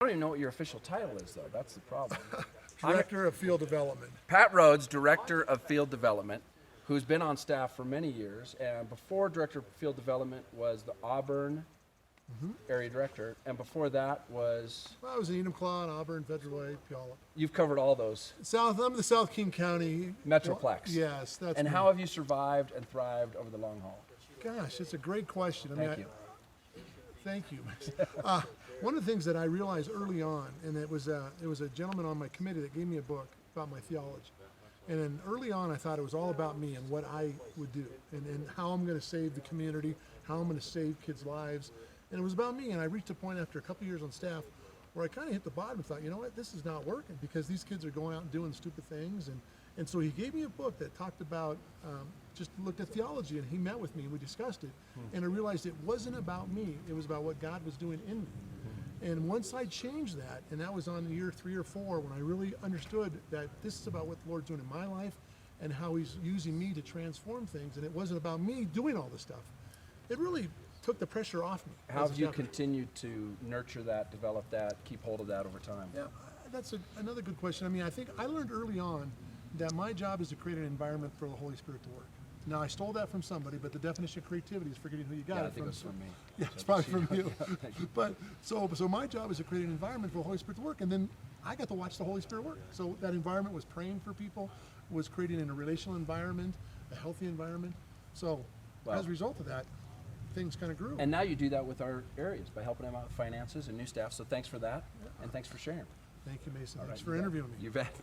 I don't even know what your official title is, though. That's the problem. Director of Field Development. Pat Rhoades, Director of Field Development, who's been on staff for many years, and before Director of Field Development was the Auburn Area Director, and before that was... Well, I was in Enumclaw, Auburn, Federal Way, Puyallup. You've covered all those. I'm the South King County. Metroplex. Yes, that's And me. how have you survived and thrived over the long haul? Gosh, it's a great question. Thank you. Thank you. One of the things that I realized early on, and it was a gentleman on my committee that gave me a book about my theology. And then early on, I thought it was all about me and what I would do and how I'm going to save the community, how I'm going to save kids' lives. And it was about me. And I reached a point after a couple years on staff where I kind of hit the bottom and thought, you know what, this is not working because these kids are going out and doing stupid things. And so he gave me a book that talked about, just looked at theology, and he met with me and we discussed it. And I realized it wasn't about me, it was about what God was doing in me. And once I changed that, and that was on year 3 or 4, when I really understood that this is about what the Lord's doing in my life and how he's using me to transform things, and it wasn't about me doing all this stuff, it really took the pressure off me. How have you continued to nurture that, develop that, keep hold of that over time? Yeah, that's another good question. I mean, I think I learned early on that my job is to create an environment for the Holy Spirit to work. Now, I stole that from somebody, but the definition of creativity is forgetting who you got Yeah, it I think from. it was from me. Yeah, it's probably from you. But so my job is to create an environment for the Holy Spirit to work, and then I got to watch the Holy Spirit work. So that environment was praying for people, was creating in a relational environment, a healthy environment. So as a result of that, things kind of grew. And now you do that with our areas by helping them out with finances and new staff. So thanks for that, and thanks for sharing. Thank you, Mason. All Thanks right, for interviewing me. You bet.